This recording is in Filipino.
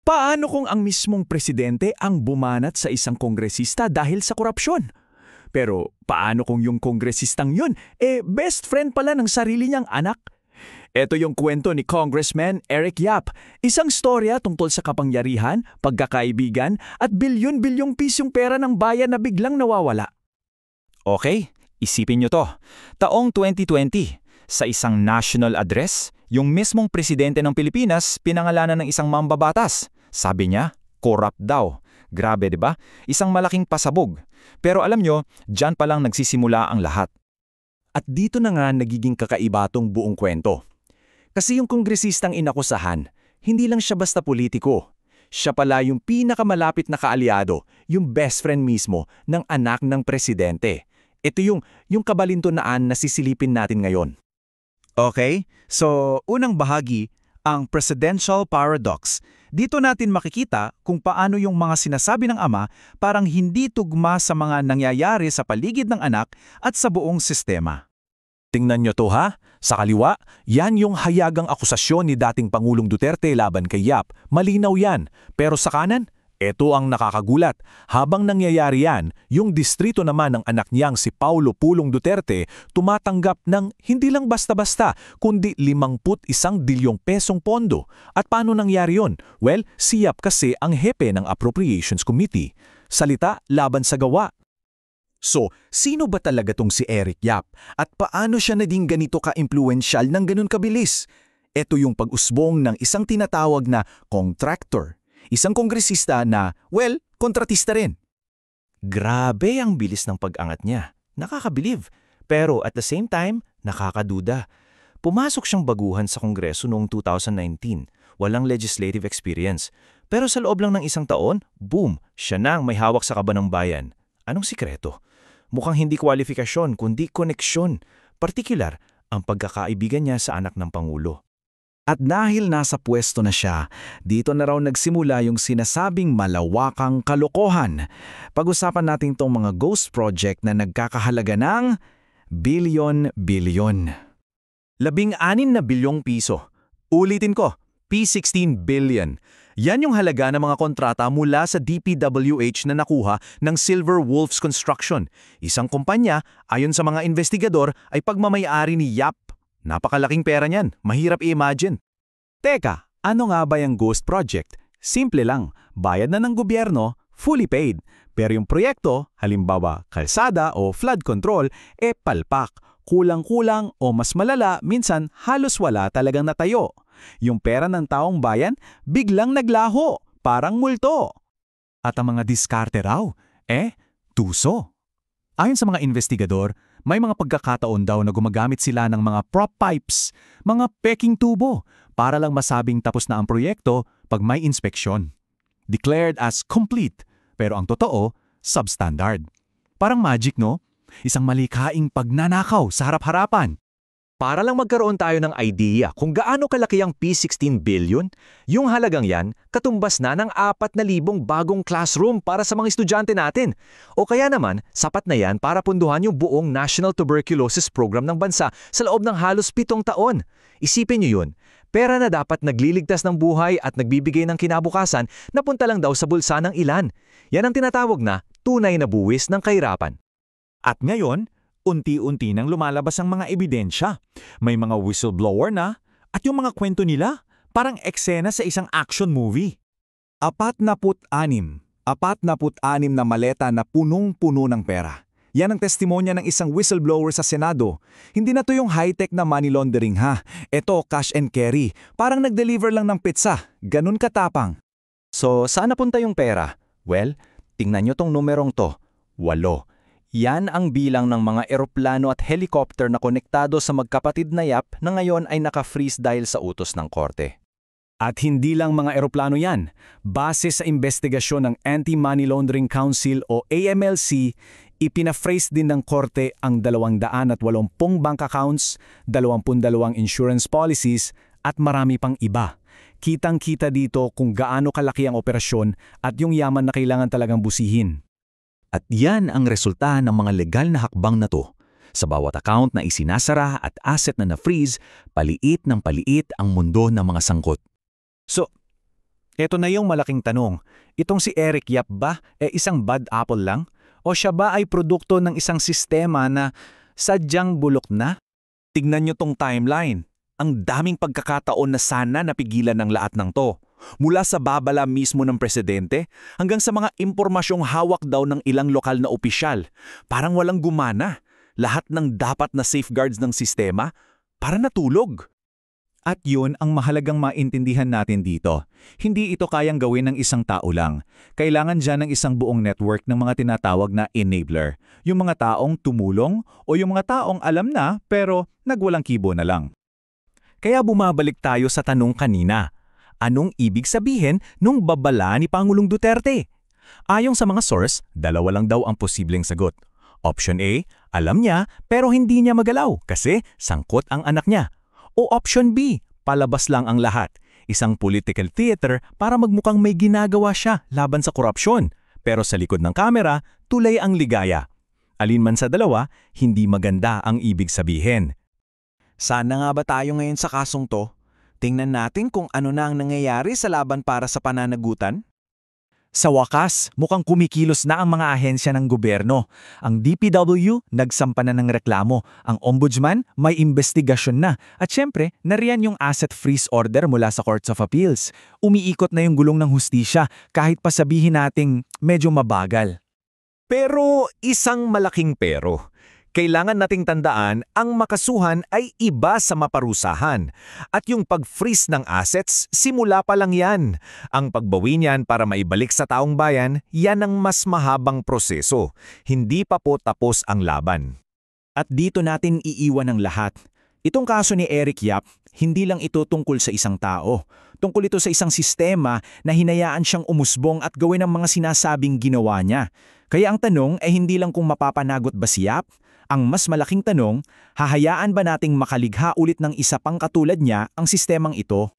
Paano kung ang mismong presidente ang bumanat sa isang kongresista dahil sa korupsyon? Pero paano kung yung kongresistang yun, best friend pala ng sarili niyang anak? Ito yung kwento ni Congressman Eric Yap, isang storya tungkol sa kapangyarihan, pagkakaibigan at bilyon-bilyong pisyong pera ng bayan na biglang nawawala. Okay, isipin nyo to. Taong 2020, sa isang national address, yung mismong presidente ng Pilipinas pinangalanan ng isang mambabatas. Sabi niya, corrupt daw. Grabe, di ba? Isang malaking pasabog. Pero alam nyo, dyan palang nagsisimula ang lahat. At dito na nga nagiging kakaiba tong buong kwento. Kasi yung kongresistang inakusahan, hindi lang siya basta politiko. Siya pala yung pinakamalapit na kaalyado, yung best friend mismo ng anak ng presidente. Ito yung kabalintunaan na sisilipin natin ngayon. Okay, so unang bahagi, ang presidential paradox. Dito natin makikita kung paano yung mga sinasabi ng ama parang hindi tugma sa mga nangyayari sa paligid ng anak at sa buong sistema. Tingnan nyo to ha, sa kaliwa, yan yung hayagang akusasyon ni dating Pangulong Duterte laban kay Yap. Malinaw yan, pero sa kanan, ito ang nakakagulat. Habang nangyayari yan, yung distrito naman ng anak niyang si Paulo Pulong Duterte tumatanggap ng hindi lang basta-basta, kundi 51 bilyong pesong pondo. At paano nangyari yun? Well, si Yap kasi ang hepe ng Appropriations Committee. Salita laban sa gawa. So, sino ba talaga tong si Eric Yap? At paano siya naging ganito ka-impluensyal ng ganun kabilis? Ito yung pag-usbong ng isang tinatawag na contractor. Isang kongresista na, well, kontratista rin. Grabe ang bilis ng pag-angat niya. Nakakabilib. Pero at the same time, nakakaduda. Pumasok siyang baguhan sa Kongreso noong 2019. Walang legislative experience. Pero sa loob lang ng isang taon, boom, siya na ang may hawak sa kaban ng bayan. Anong sikreto? Mukhang hindi kwalifikasyon, kundi koneksyon. Partikular, ang pagkakaibigan niya sa anak ng Pangulo. At dahil nasa pwesto na siya, dito na raw nagsimula yung sinasabing malawakang kalokohan. Pag-usapan natin tong mga ghost project na nagkakahalaga ng bilyon-bilyon. 16 na bilyong piso. Ulitin ko, P16 billion. Yan yung halaga ng mga kontrata mula sa DPWH na nakuha ng Silver Wolves Construction. Isang kumpanya, ayon sa mga investigador, ay pagmamayari ni Yap. Napakalaking pera niyan, mahirap i-imagine. Teka, ano nga ba yung ghost project? Simple lang, bayad na ng gobyerno, fully paid. Pero yung proyekto, halimbawa kalsada o flood control, palpak, kulang-kulang o mas malala, minsan halos wala talagang natayo. Yung pera ng taong bayan, biglang naglaho, parang multo. At ang mga diskarte raw, tuso. Ayon sa mga investigador, may mga pagkakataon daw na gumagamit sila ng mga prop pipes, mga peking tubo, para lang masabing tapos na ang proyekto pag may inspeksyon. Declared as complete, pero ang totoo, substandard. Parang magic, no? Isang malikaing pagnanakaw sa harap-harapan. Para lang magkaroon tayo ng idea kung gaano kalaki ang P16 billion, yung halagang yan katumbas na ng 4,000 bagong classroom para sa mga estudyante natin. O kaya naman, sapat na yan para punduhan yung buong National Tuberculosis Program ng bansa sa loob ng halos 7 taon. Isipin nyo yun, pera na dapat nagliligtas ng buhay at nagbibigay ng kinabukasan, napunta lang daw sa bulsa ng ilan. Yan ang tinatawag na tunay na buwis ng kahirapan. At ngayon, unti-unti nang lumalabas ang mga ebidensya. May mga whistleblower na, at yung mga kwento nila, parang eksena sa isang action movie. 46 na maleta na punong-puno ng pera. Yan ang testimonya ng isang whistleblower sa Senado. Hindi na to yung high-tech na money laundering ha. Ito, cash and carry. Parang nag-deliver lang ng pizza. Ganun katapang. So, saan napunta yung pera? Well, tingnan nyo tong numerong to. 8. Yan ang bilang ng mga eroplano at helicopter na konektado sa magkapatid na Yap na ngayon ay naka-freeze dahil sa utos ng korte. At hindi lang mga eroplano yan. Base sa investigasyon ng Anti-Money Laundering Council o AMLC, ipina-freeze din ng korte ang 280 bank accounts, 22 insurance policies at marami pang iba. Kitang-kita dito kung gaano kalaki ang operasyon at yung yaman na kailangan talagang busihin. At yan ang resulta ng mga legal na hakbang na to. Sa bawat account na isinasara at asset na na-freeze, paliit ng paliit ang mundo ng mga sangkot. So, Ito na yung malaking tanong. Itong si Eric Yap ba, isang bad apple lang? O siya ba ay produkto ng isang sistema na sadyang bulok na? Tignan nyo tong timeline. Ang daming pagkakataon na sana napigilan ng lahat ng to. Mula sa babala mismo ng presidente hanggang sa mga impormasyong hawak daw ng ilang lokal na opisyal. Parang walang gumana. Lahat ng dapat na safeguards ng sistema para natulog. At yun ang mahalagang maintindihan natin dito. Hindi ito kayang gawin ng isang tao lang. Kailangan dyan ng isang buong network ng mga tinatawag na enabler. Yung mga taong tumulong o yung mga taong alam na pero nagwalang kibo na lang. Kaya bumabalik tayo sa tanong kanina. Anong ibig sabihin nung babala ni Pangulong Duterte? Ayon sa mga source, dalawa lang daw ang posibleng sagot. Option A, alam niya pero hindi niya magalaw kasi sangkot ang anak niya. O option B, palabas lang ang lahat. Isang political theater para magmukhang may ginagawa siya laban sa korupsyon. Pero sa likod ng kamera, tulay ang ligaya. Alin man sa dalawa, hindi maganda ang ibig sabihin. Sana nga ba tayo ngayon sa kasong to? Tingnan natin kung ano na ang nangyayari sa laban para sa pananagutan. Sa wakas, mukhang kumikilos na ang mga ahensya ng gobyerno. Ang DPW, nagsampa na ng reklamo. Ang Ombudsman, may investigasyon na. At syempre, nariyan yung asset freeze order mula sa Courts of Appeals. Umiikot na yung gulong ng hustisya kahit pa sabihin nating medyo mabagal. Pero isang malaking pero. Kailangan nating tandaan ang makasuhan ay iba sa maparusahan. At yung pag-freeze ng assets, simula pa lang yan. Ang pagbawi niyan para maibalik sa taong bayan, yan ang mas mahabang proseso. Hindi pa po tapos ang laban. At dito natin iiwan ang lahat. Itong kaso ni Eric Yap, hindi lang ito tungkol sa isang tao. Tungkol ito sa isang sistema na hinayaan siyang umusbong at gawin ang mga sinasabing ginawa niya. Kaya ang tanong ay hindi lang kung mapapanagot ba si Yap. Ang mas malaking tanong, hahayaan ba nating makaligha ulit ng isa pang katulad niya ang sistemang ito?